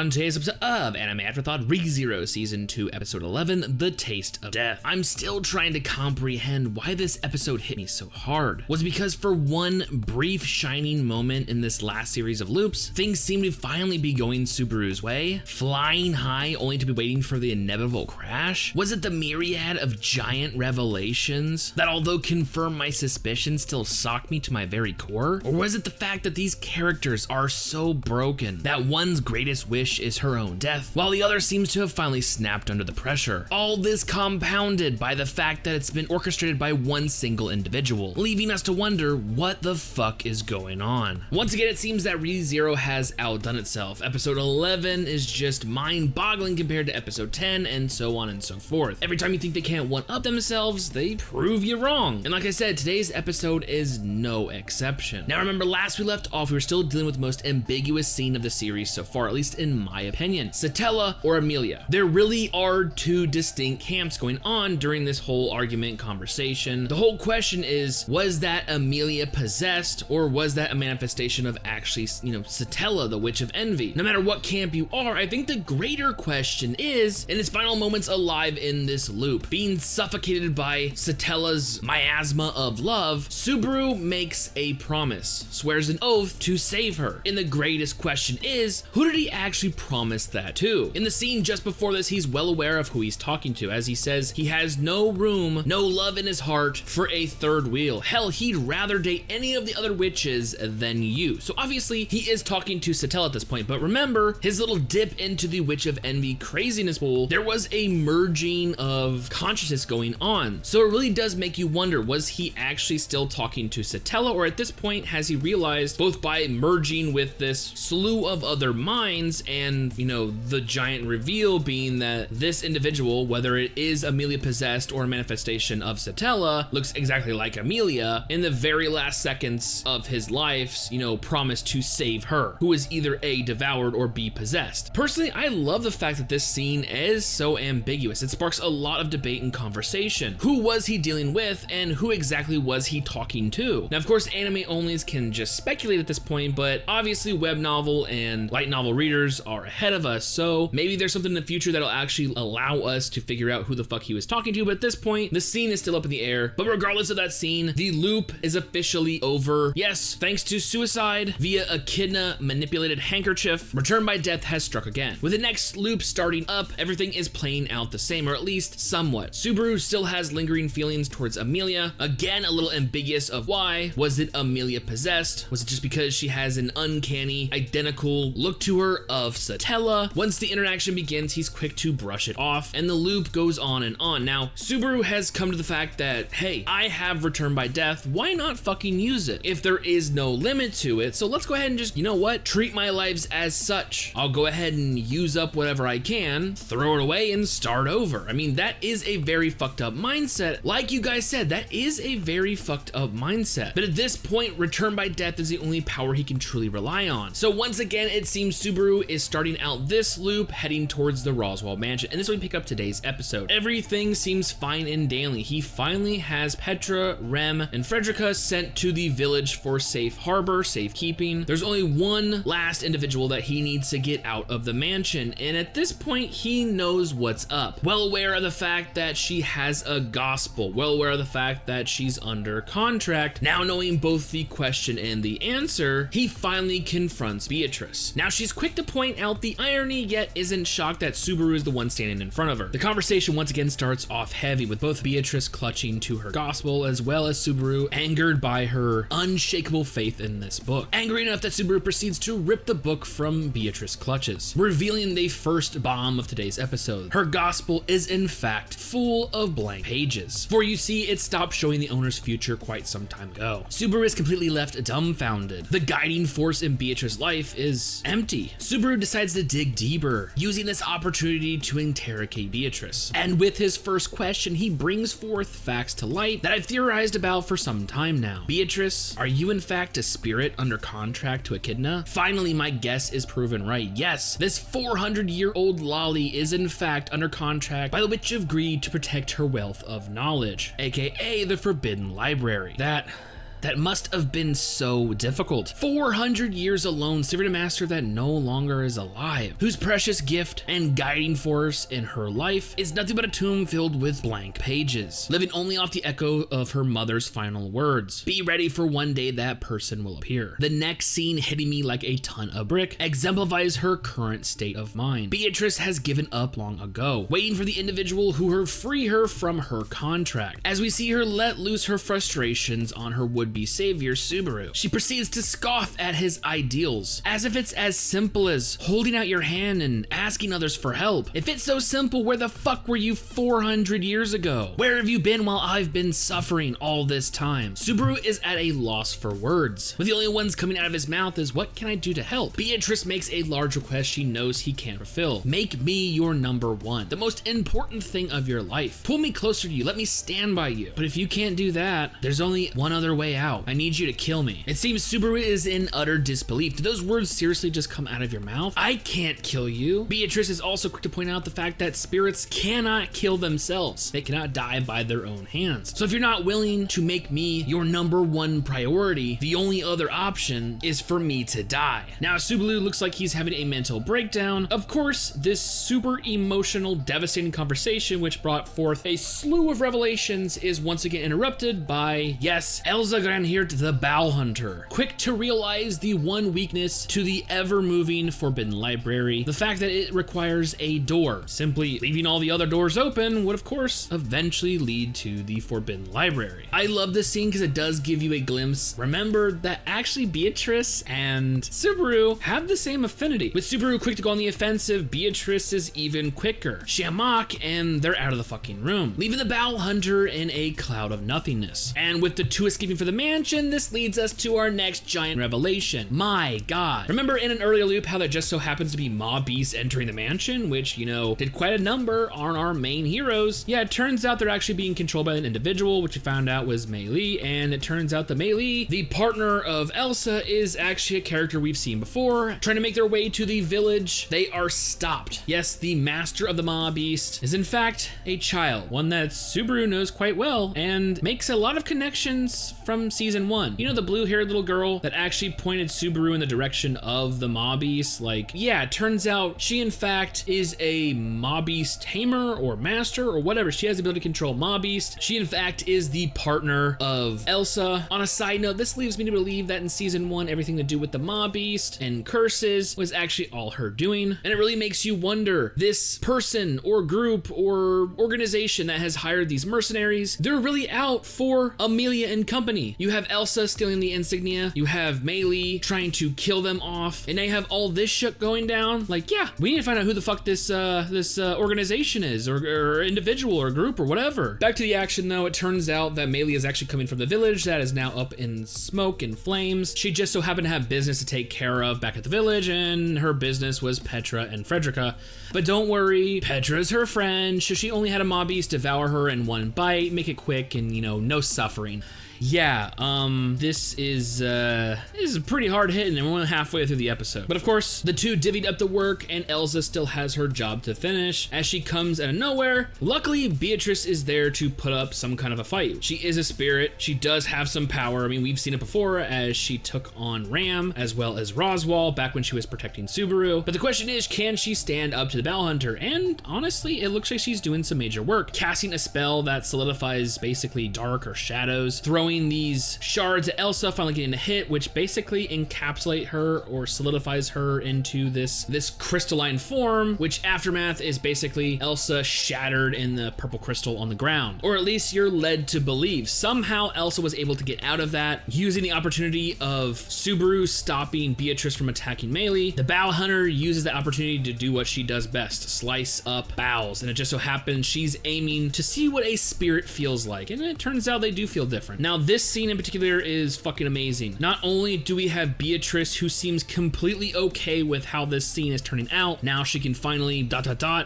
on today's episode of Anime Afterthought ReZero Season 2 Episode 11, The Taste of Death. I'm still trying to comprehend why this episode hit me so hard. Was it because for one brief shining moment in this last series of loops, things seem to finally be going Subaru's way, flying high only to be waiting for the inevitable crash? Was it the myriad of giant revelations that, although confirm my suspicions, still shock me to my very core? Or was it the fact that these characters are so broken that one's greatest wish is her own death, while the other seems to have finally snapped under the pressure? All this compounded by the fact that it's been orchestrated by one single individual, leaving us to wonder what the fuck is going on. Once again, it seems that ReZero has outdone itself. Episode 11 is just mind-boggling compared to episode 10, and so on and so forth. Every time you think they can't one-up themselves, they prove you wrong. And like I said, today's episode is no exception. Now remember, last we left off, we were still dealing with the most ambiguous scene of the series so far, at least in my opinion. Satella or Amelia. There really are two distinct camps going on during this whole argument conversation. The whole question is, was that Amelia possessed, or was that a manifestation of actually, Satella, the Witch of Envy? No matter what camp you are, I think the greater question is, in its final moments alive in this loop, being suffocated by Satella's miasma of love, Subaru makes a promise, swears an oath to save her. And the greatest question is, who did he actually promise that to? In the scene just before this, he's well aware of who he's talking to, as he says he has no room, no love in his heart for a third wheel. Hell, he'd rather date any of the other witches than you. So obviously he is talking to Satella at this point, but remember his little dip into the Witch of Envy craziness pool. There was a merging of consciousness going on. So it really does make you wonder, was he actually still talking to Satella, or at this point has he realized, both by merging with this slew of other minds and, the giant reveal being that this individual, whether it is Amelia possessed or a manifestation of Satella, looks exactly like Amelia, in the very last seconds of his life, promised to save her, who is either A, devoured, or B, possessed. Personally, I love the fact that this scene is so ambiguous. It sparks a lot of debate and conversation. Who was he dealing with, and who exactly was he talking to? Now, of course, anime onlys can just speculate at this point, but obviously web novel and light novel readers are ahead of us, so maybe there's something in the future that'll actually allow us to figure out who the fuck he was talking to, but at this point, the scene is still up in the air. But regardless of that scene, the loop is officially over. Yes, thanks to suicide via echidna manipulated handkerchief, Return by Death has struck again. With the next loop starting up, everything is playing out the same, or at least somewhat. Subaru still has lingering feelings towards Amelia, again a little ambiguous of why. Was it Amelia possessed? Was it just because she has an uncanny, identical look to her of Satella? Once the interaction begins, he's quick to brush it off, and the loop goes on and on. Now, Subaru has come to the fact that, hey, I have Return by Death, why not fucking use it if there is no limit to it? So let's go ahead and just, treat my lives as such. I'll go ahead and use up whatever I can, throw it away, and start over. I mean, that is a very fucked up mindset. Like you guys said, that is a very fucked up mindset. But at this point, Return by Death is the only power he can truly rely on. So once again, it seems Subaru is starting out this loop, heading towards the Roswaal mansion, and this will pick up today's episode. Everything seems fine and dandy. He finally has Petra, Rem, and Frederica sent to the village for safe harbor, safekeeping. There's only one last individual that he needs to get out of the mansion, and at this point, he knows what's up. Well aware of the fact that she has a gospel, well aware of the fact that she's under contract. Now knowing both the question and the answer, he finally confronts Beatrice. Now she's quick to point out the irony, yet isn't shocked that Subaru is the one standing in front of her. The conversation once again starts off heavy, with both Beatrice clutching to her gospel, as well as Subaru angered by her unshakable faith in this book. Angry enough that Subaru proceeds to rip the book from Beatrice's clutches, revealing the first bomb of today's episode. Her gospel is in fact full of blank pages, for you see, it stopped showing the owner's future quite some time ago. Subaru is completely left dumbfounded. The guiding force in Beatrice's life is empty. Subaru decides to dig deeper, using this opportunity to interrogate Beatrice. And with his first question, he brings forth facts to light that I've theorized about for some time now. Beatrice, are you in fact a spirit under contract to Echidna? Finally, my guess is proven right. Yes, this 400-year-old lolly is in fact under contract by the Witch of Greed to protect her wealth of knowledge, aka the Forbidden Library. That That must have been so difficult. 400 years alone, serving a master that no longer is alive, whose precious gift and guiding force in her life is nothing but a tomb filled with blank pages, living only off the echo of her mother's final words. Be ready for one day that person will appear. The next scene, hitting me like a ton of brick, exemplifies her current state of mind. Beatrice has given up long ago, waiting for the individual who will free her from her contract. As we see her let loose her frustrations on her would-be savior, Subaru, she proceeds to scoff at his ideals, as if it's as simple as holding out your hand and asking others for help. If it's so simple, where the fuck were you 400 years ago? Where have you been while I've been suffering all this time? Subaru is at a loss for words, with the only ones coming out of his mouth is, what can I do to help? Beatrice makes a large request she knows he can't fulfill. Make me your number one, the most important thing of your life. Pull me closer to you, let me stand by you. But if you can't do that, there's only one other way out. I need you to kill me. It seems Subaru is in utter disbelief. Did those words seriously just come out of your mouth? I can't kill you. Beatrice is also quick to point out the fact that spirits cannot kill themselves. They cannot die by their own hands. So if you're not willing to make me your number one priority, the only other option is for me to die. Now Subaru looks like he's having a mental breakdown. Of course, this super emotional, devastating conversation, which brought forth a slew of revelations, is once again interrupted by, yes, Elsa Granhirt the Bow Hunter, quick to realize the one weakness to the ever-moving Forbidden Library, the fact that it requires a door. Simply leaving all the other doors open would of course eventually lead to the Forbidden Library. I love this scene because it does give you a glimpse. Remember that actually Beatrice and Subaru have the same affinity. With Subaru quick to go on the offensive, Beatrice is even quicker. Shamak, and they're out of the fucking room, leaving the Bow Hunter in a cloud of nothingness. And with the two escaping for the mansion, this leads us to our next giant revelation. My God. Remember in an earlier loop how there just so happens to be mob beasts entering the mansion, which, you know, did quite a number on our main heroes? Yeah, it turns out they're actually being controlled by an individual, which we found out was Mei Li, and it turns out that Mei Li, the partner of Elsa, is actually a character we've seen before. Trying to make their way to the village, they are stopped. Yes, the master of the mob beast is in fact a child, one that Subaru knows quite well and makes a lot of connections from season 1. You know, the blue-haired little girl that actually pointed Subaru in the direction of the mob beast? Like, yeah, it turns out she in fact is a mob beast tamer or master or whatever. She has the ability to control mob beast. She in fact is the partner of Elsa. On a side note, this leaves me to believe that in season 1, everything to do with the mob beast and curses was actually all her doing. And it really makes you wonder, this person or group or organization that has hired these mercenaries, they're really out for Amelia and company. You have Elsa stealing the insignia, you have Mei Li trying to kill them off, and now you have all this shit going down. Like, yeah, we need to find out who the fuck this organization is, or individual or group or whatever. Back to the action though, it turns out that Mei Li is actually coming from the village that is now up in smoke and flames. She just so happened to have business to take care of back at the village, and her business was Petra and Frederica. But don't worry, Petra's her friend, so she only had a mob beast devour her in one bite, make it quick and, you know, no suffering. Yeah, this is pretty hard hitting, and we're only halfway through the episode. But of course, the two divvied up the work, and Elsa still has her job to finish as she comes out of nowhere. Luckily, Beatrice is there to put up some kind of a fight. She is a spirit. She does have some power. I mean, we've seen it before as she took on Ram as well as Roswaal back when she was protecting Subaru. But the question is, can she stand up to the Bow Hunter? And honestly, it looks like she's doing some major work. Casting a spell that solidifies basically dark or shadows, throwing these shards at Elsa, finally getting a hit, which basically encapsulate her or solidifies her into this crystalline form, which aftermath is basically Elsa shattered in the purple crystal on the ground. Or at least you're led to believe. Somehow Elsa was able to get out of that, using the opportunity of Subaru stopping Beatrice from attacking Mei Li. The Bow Hunter uses the opportunity to do what she does best, slice up bows, and it just so happens she's aiming to see what a spirit feels like, and it turns out they do feel different. Now, this scene in particular is fucking amazing. Not only do we have Beatrice, who seems completely okay with how this scene is turning out, now she can finally ...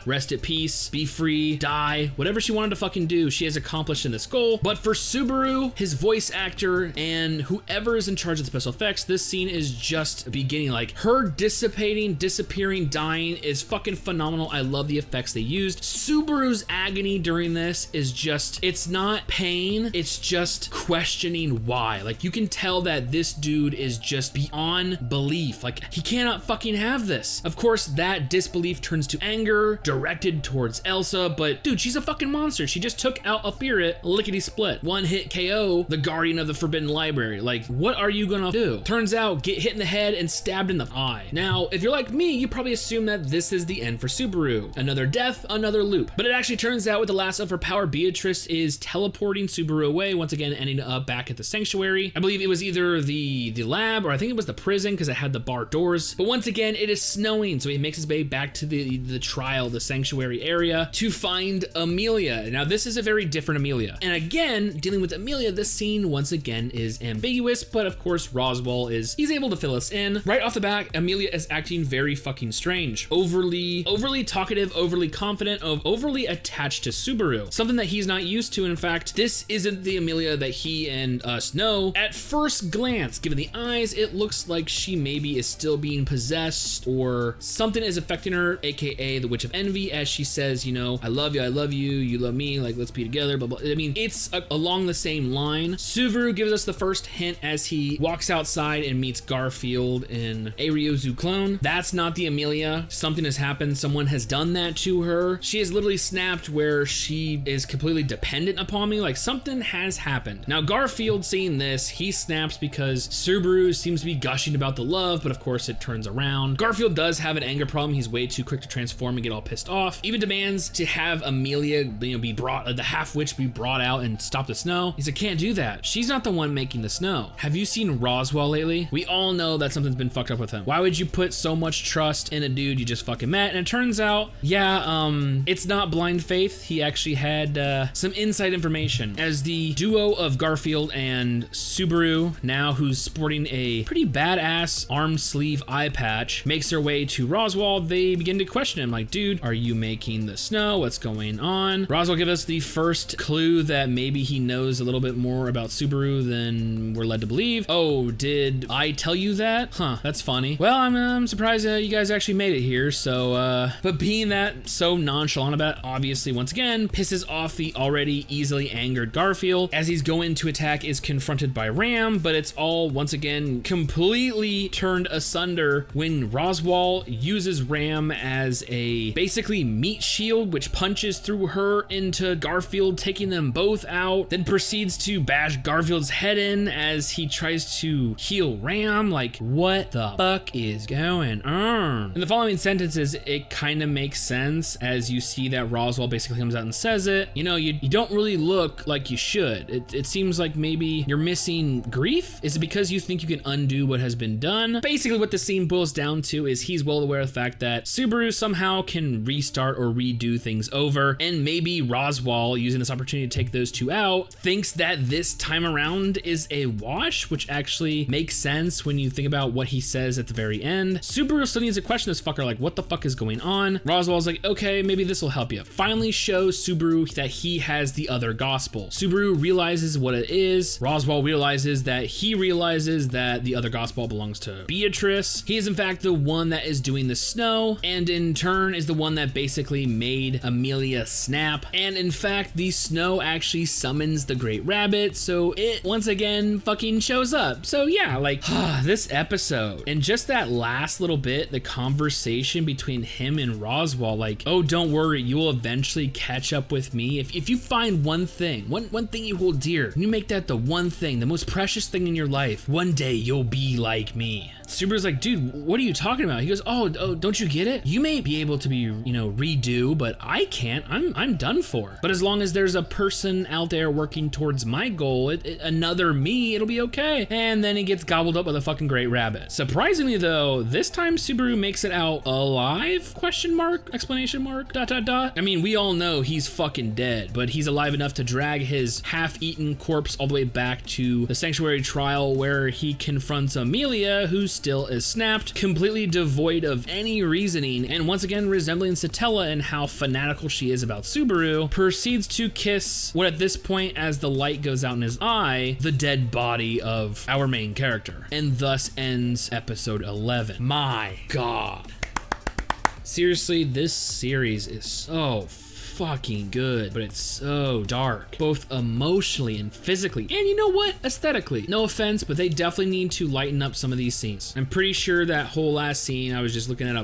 rest at peace, be free, die, whatever she wanted to fucking do, she has accomplished in this goal. But for Subaru, his voice actor, and whoever is in charge of the special effects, this scene is just beginning. Like, her dissipating, disappearing, dying is fucking phenomenal. I love the effects they used. Subaru's agony during this is just, it's not pain, it's just question questioning why. Like, you can tell that this dude is just beyond belief. Like, he cannot fucking have this. Of course, that disbelief turns to anger directed towards Elsa, but dude, she's a fucking monster. She just took out a spirit lickety split. One hit KO the guardian of the Forbidden Library. Like, what are you gonna do? Turns out, get hit in the head and stabbed in the eye. Now, if you're like me, you probably assume that this is the end for Subaru. Another death, another loop. But it actually turns out with the last of her power, Beatrice is teleporting Subaru away, once again ending up back at the sanctuary. I believe it was either the lab, or I think it was the prison, because it had the bar doors. But once again, it is snowing, so he makes his way back to the trial, the sanctuary area, to find Amelia. Now, this is a very different Amelia. And again, dealing with Amelia, this scene once again is ambiguous, but of course, Roswaal he's able to fill us in. Right off the bat, Amelia is acting very fucking strange. Overly talkative, overly confident, overly attached to Subaru. Something that he's not used to. In fact, this isn't the Amelia that he and us know. At first glance, given the eyes, it looks like she maybe is still being possessed, or something is affecting her, aka the Witch of Envy, as she says, you know, I love you, you love me, like, let's be together, blah, blah. I mean, it's along the same line. Subaru gives us the first hint as he walks outside and meets Garfield in a Ryozu clone. That's not the Amelia. Something has happened. Someone has done that to her. She has literally snapped where she is completely dependent upon me. Like, something has happened. Now, Garfield seeing this, he snaps because Subaru seems to be gushing about the love, but of course it turns around. Garfield does have an anger problem. He's way too quick to transform and get all pissed off. Even demands to have Amelia, be brought, the half witch be brought out and stop the snow. He's like, can't do that. She's not the one making the snow. Have you seen Roswaal lately? We all know that something's been fucked up with him. Why would you put so much trust in a dude you just fucking met? And it turns out, yeah, it's not blind faith. He actually had some inside information. As the duo of Garfield and Subaru, now who's sporting a pretty badass arm sleeve eye patch, makes their way to Roswaal, they begin to question him, like, dude, are you making the snow? What's going on? Roswaal gives us the first clue that maybe he knows a little bit more about Subaru than we're led to believe. Oh, did I tell you that? Huh, that's funny. Well, I'm surprised you guys actually made it here, so, but being that so nonchalant about it, obviously, once again, pisses off the already easily angered Garfield. As he's going to attack, is confronted by Ram, but it's all, once again, completely turned asunder when Roswaal uses Ram as a basically meat shield, which punches through her into Garfield, taking them both out, then proceeds to bash Garfield's head in as he tries to heal Ram. Like, what the fuck is going on? In the following sentences, it kind of makes sense as you see that Roswaal basically comes out and says it. You know, you don't really look like you should. It seems like maybe you're missing grief. Is it because you think you can undo what has been done? Basically, what the scene boils down to is he's well aware of the fact that Subaru somehow can restart or redo things over, and maybe Roswaal, using this opportunity to take those two out, thinks that this time around is a wash, which actually makes sense when you think about what he says at the very end. Subaru still needs to question this fucker, like, what the fuck is going on? Roswaal's like, okay, maybe this will help you. Finally shows Subaru that he has the other gospel. Subaru realizes what it is. Roswaal realizes that he realizes that the other gospel belongs to Beatrice. He is in fact the one that is doing the snow, and in turn is the one that basically made Amelia snap. And in fact, the snow actually summons the Great Rabbit, so it once again fucking shows up. So yeah, like, this episode, and just that last little bit, the conversation between him and Roswaal, like, oh, don't worry, you will eventually catch up with me. If you find one thing, one thing you hold dear, and you make that the one thing, the most precious thing in your life, one day you'll be like me. Subaru's like, dude, what are you talking about? He goes, oh, don't you get it? You may be able to be, redo, but I can't. I'm done for. But as long as there's a person out there working towards my goal, another me, it'll be okay. And then he gets gobbled up by the fucking Great Rabbit. Surprisingly though, this time Subaru makes it out alive? Question mark? Explanation mark? ... I mean, we all know he's fucking dead, but he's alive enough to drag his half-eaten corpse all the way back to the sanctuary trial where he confronts Amelia, who still is snapped, completely devoid of any reasoning, and once again resembling Satella in how fanatical she is about Subaru, proceeds to kiss what at this point, as the light goes out in his eye, the dead body of our main character, and thus ends episode 11. My God. Seriously, this series is so fucking good, but it's so dark, both emotionally and physically. And you know what? Aesthetically. No offense, but they definitely need to lighten up some of these scenes. I'm pretty sure that whole last scene, I was just looking at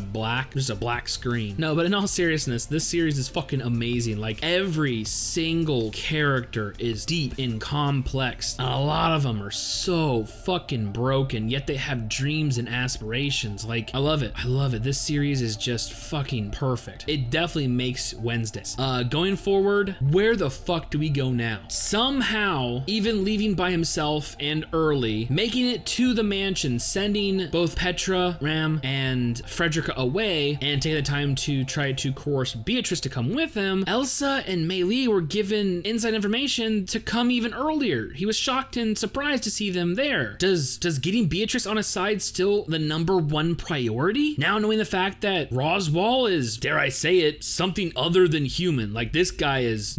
just a black screen. No, but in all seriousness, this series is fucking amazing. Like, every single character is deep and complex. And a lot of them are so fucking broken, yet they have dreams and aspirations. Like, I love it. I love it. This series is just fucking perfect. It definitely makes Wednesdays. Going forward, where the fuck do we go now? Somehow, even leaving by himself and early, making it to the mansion, sending both Petra, Ram, and Frederica away, and taking the time to try to coerce Beatrice to come with him, Elsa and Mei Li were given inside information to come even earlier. He was shocked and surprised to see them there. Does getting Beatrice on his side still the #1 priority? Now knowing the fact that Roswaal is, dare I say it, something other than human. Like, this guy is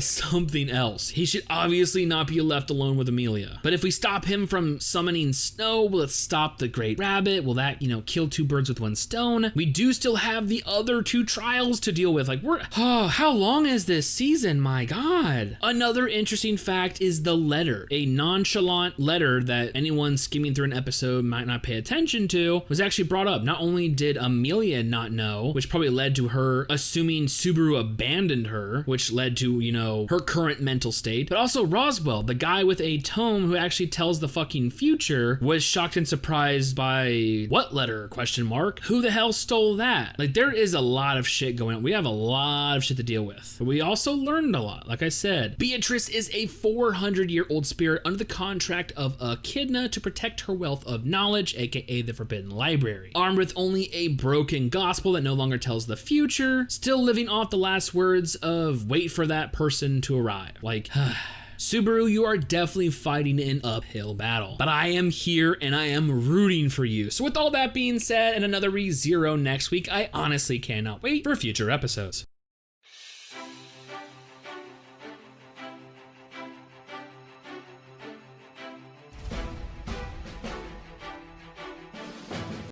something else. He should obviously not be left alone with Amelia. But if we stop him from summoning snow, will it stop the Great Rabbit? Will that, kill two birds with one stone? We do still have the other 2 trials to deal with. Like, how long is this season? My God. Another interesting fact is the letter. A nonchalant letter that anyone skimming through an episode might not pay attention to was actually brought up. Not only did Amelia not know, which probably led to her assuming Subaru abandoned her, which led to, her current mental state, but also Roswaal, the guy with a tome who actually tells the fucking future, was shocked and surprised by what letter? ? Who the hell stole that? Like, there is a lot of shit going on. We have a lot of shit to deal with. But we also learned a lot. Like I said, Beatrice is a 400-year-old spirit under the contract of Echidna to protect her wealth of knowledge, aka the Forbidden Library. Armed with only a broken gospel that no longer tells the future, still living off the last words of wait for that person to arrive. Like, Subaru, you are definitely fighting an uphill battle, but I am here and I am rooting for you. So with all that being said, and another ReZero next week, I honestly cannot wait for future episodes.